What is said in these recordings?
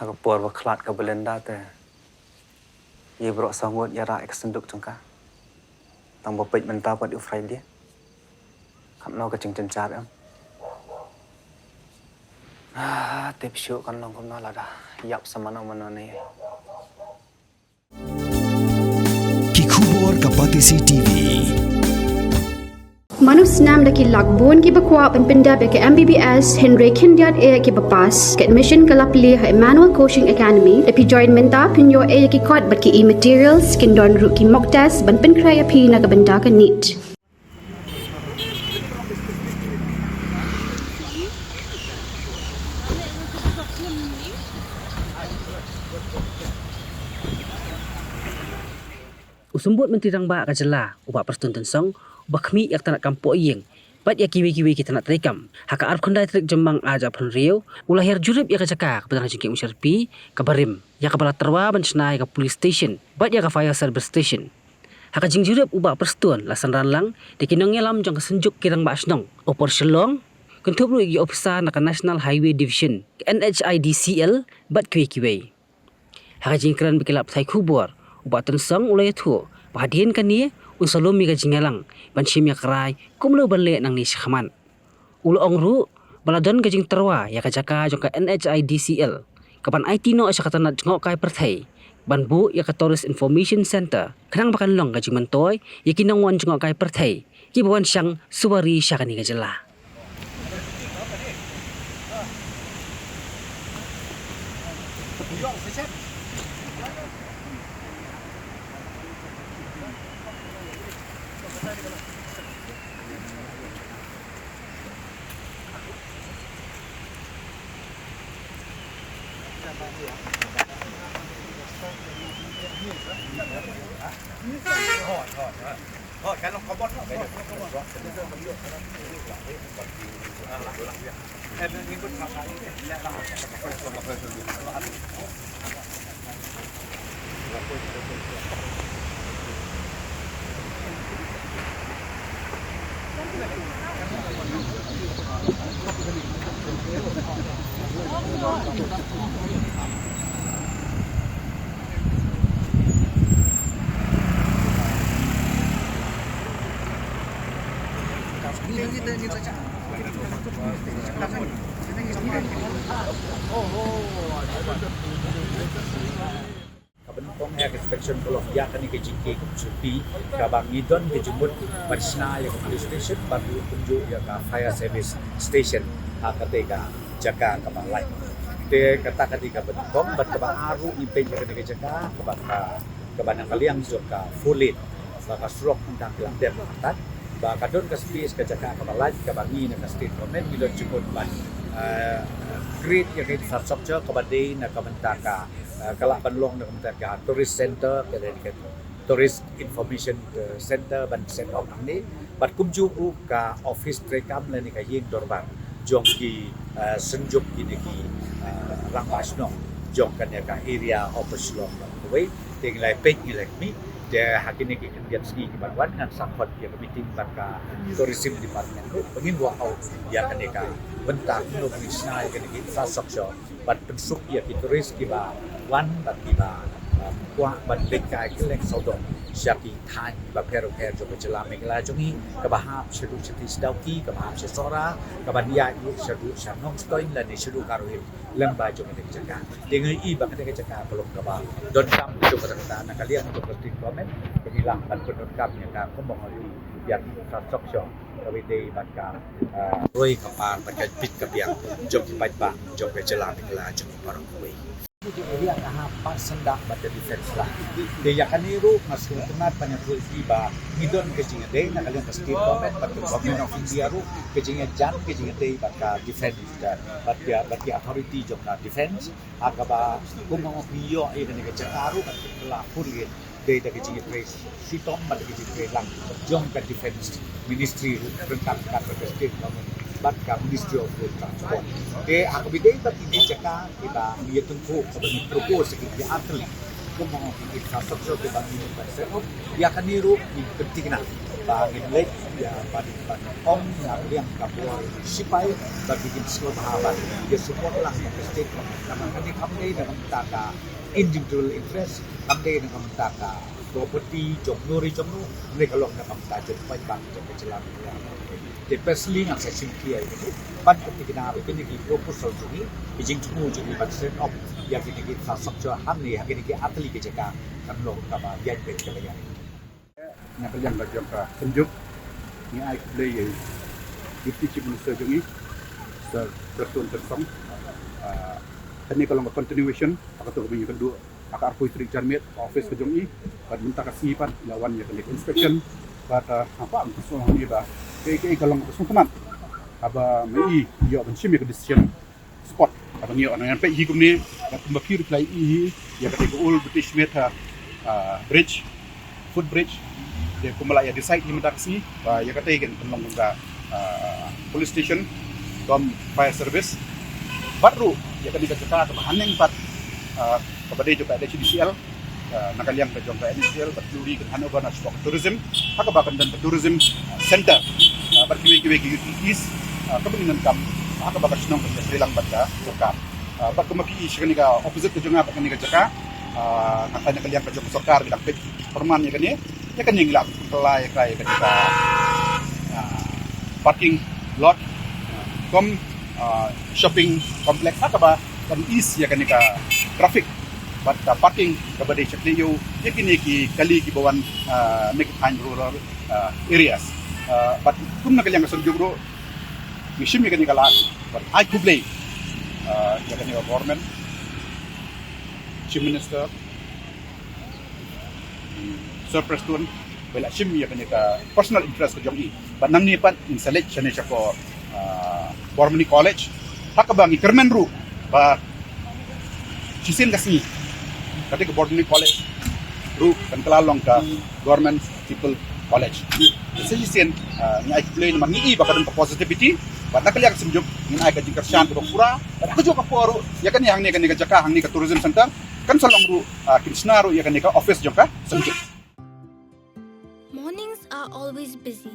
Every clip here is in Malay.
Aku por waklat ke Belanda te. Ia berok sangut ya rak senduk cengkah. Tang bopet mentah pada Friday. Kam no ke ceng car am. Tip syuk kan long kam no lah dah. Yap sama no mana ni. Kikubor Kapatisi TV. Manus nam daki lakbon ki bakwa penpinda beke MBBS Henry Kindiat e ki bapas ke admission ke lapli ha Emmanuel Coaching Academy epi join menta pinyo e ki kot bat ki e-materials kin don ru ki mock test ban pen kraya pi na benda ka neat. Usumbut menteri rang ba ka jela ubah perstuntun song ubah kami yak tanak kampo yeng bat ya kiwi-kiwi kita nak terekam haka arf khandai trek jembang aja pun rio ulah her jurip ya ka jaka kebetulan jengking usyarpi kabarim ya ka bala terwa ban snai ka police station bat ya ka fire service station haka jing jurip ubah perstun lasan ranlang dikinong lam jong ka senjuk kirang ba asnong opor shelong kentup ru igi ofisa na ka National Highway Division NHIDCL bat kiwi-kiwi haka jing kran bikilap thai khubor ubah tensang ulai tu pahadian kan ni unsalom mi ka jingalang ban shim ya krai kumlo banle nang ni syaman ulo ongru baladon ka jing terwa ya ka jaka jong ka NHIDCL kapan IT no asya katana jngok kai perthai ban bu ya ka Tourist Information Center kanang bakan long ka jing mantoy ya kinong wan jngok kai perthai ki bawan syang suwari syakani ka jela. Kabenpong ya inspection kalau ya kan ke JK ke Supi ke Bangidon ke jemput Parisna ya ke police station baru tunjuk ya ke fire service station ketika jaga ke Balai te kata ketika Kabenpong bat ke Aru impeng ke jaga ke Banang Kaliang juga fulit baka surok tentang bilang dia atat baka don ke space ke jaga ke Balai ke Bangi ke state government bila jemput ban great ya ke infrastructure ke Badai na ke Mentaka kalak banlong dengan mereka tourist center ke tourist information center ban center of ni bat kumju ka office trekam le ni ka yeng dorban jong ki senjuk ki rang basno jong kan ya ka area of Slong way ting lai pek ni lek mi dia hakini ki kendiat ski ki banwan ngan sakot ya meeting ban ka tourism department ko pengin buat au ya kan ka bentak no bisna ya kan infrastructure bat pensuk ya ki tourist ki baวันบัดกีบาว่าบัดเด็กกายขึ้นแรงสาวดงชากีทายบัดเพรเพรจงเจลาเมกลาจงนี้กับบาฮาบชดุชติสดาวกีกับบาฮาบเชสรากับบัดยายุชดุชานองสโตอินและในชดุการุฮิเล่มบาจงเด็กจักรเด็กอีบัดเด็กจักรปลงกับบาดอนกัมจงกระตันนักเลี้ยงจงกระติกคอมเมนต์เป็นหลังบัดเป็นดอนกัมอย่างการเขาบอกว่าอยากทำซ็อกช็อปกวิธีบัดการรวยกับปานบัดการปิดกับอย่างจงที่ไปบางจงไปเจลาเมกลาจงปารองเวdi area apa sendak pada defense lah. Dia akan niru masuk tengah banyak tiba midon kecingnya deh nak kalian pasti komen pada government of India ru kecingnya jan kecingnya deh pada defense dan pada authority jomna defense agaba kumang opio ini dengan cara ru pada pelapor dia dari kecingnya trace sitom pada kecingnya lang jom ke defense ministry ru rentang pada state government batka Ministry of Road Transport. Ke aku bidai bagi di Jakarta kita dia tunggu sebagai propose sebagai atlet. Kau mau infrastruktur ke bagi masyarakat, dia akan niru di pentingnya. Bahagin lake ya pada om yang liang kabur sipai bagi slow bahabat dia support lah yang state nama kami kami dengan taka individual interest kami dengan taka property jomnuri jomnu mereka loh dengan tajuk banyak kecilan di pesli yang saya simply itu pan ketika nabi ini di proposal ini bijing temu jadi persen of yang ini infrastruktur hamni yang ini atli kejaka kan loh kaba yang berkelian nak yang bajak tunjuk ni ai play deputy chief minister jungi sir Preston Tersong ini kalau continuation atau begini kedua akar poetry jarmet office ke jungi pada minta kasih pan lawan ya kena inspection pada apa untuk semua ni bah ke kalau semua teman aba mai yo ban shimi ke decision spot aba ni orang yang pe hi kumni bakir play ya kata ul british meta bridge footbridge dia kumala ya decide ni mendaksi ya kata ikan penolong ka police station tom fire service baru ya kata kita ke bahaneng pat kepada juga ada CDCL nakaliang ke jongka NCL berluri ke Hanover National Tourism haka bahkan dan tourism center berkiwi-kiwi UTIs kebeningan kam haka bahkan senang ke Sri Lanka Jakarta bat kemaki sekali ka opposite ke jonga bahkan ni ke Jakarta katanya kalian ke jongka Sorkar bilang perman ya kan ya kan yang pelai kaya ketika parking lot shopping complex apa kan is ya kan traffic but parking kepada Chakliyo ya kini kali kibawan make it rural areas but kum nak yang kesun jugro mishim ya kan kalat but I could play ya kan government chief minister Sir Preston bela shim ya kanya personal interest ke jongi but nang ni pat in selection ni siya ko Bormani College hakabang Kermen ru ba chisin kasni kati ke Bormani College ru kan kalalong ka Government People College chisin ni ai play man ni ba kadang positivity but nakaliak simjuk ni ai ka jingkarsyan ko pura ako jo ka puro ya kan yang ni kan ka jaka hang ni ka tourism center kan salong ru Krishna ru ya kan ka office joka simjuk. Mornings are always busy.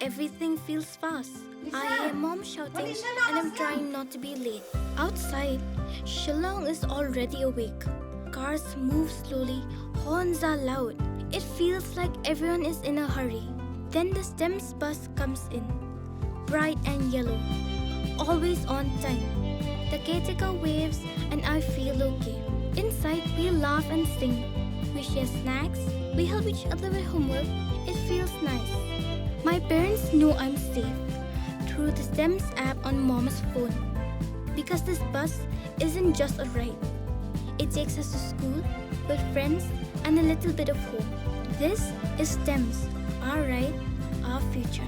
Everything feels fast. I hear mom shouting and I'm trying not to be late. Outside, Shillong is already awake. Cars move slowly, horns are loud. It feels like everyone is in a hurry. Then the STEMS bus comes in, bright and yellow, always on time. The caretaker waves and I feel okay. Inside, we laugh and sing. We share snacks. We help each other with homework. It feels nice. My parents know I'm safe through the STEMS app on Mom's phone. Because this bus isn't just a ride. It takes us to school with friends and a little bit of hope. This is STEMS, our ride, our future.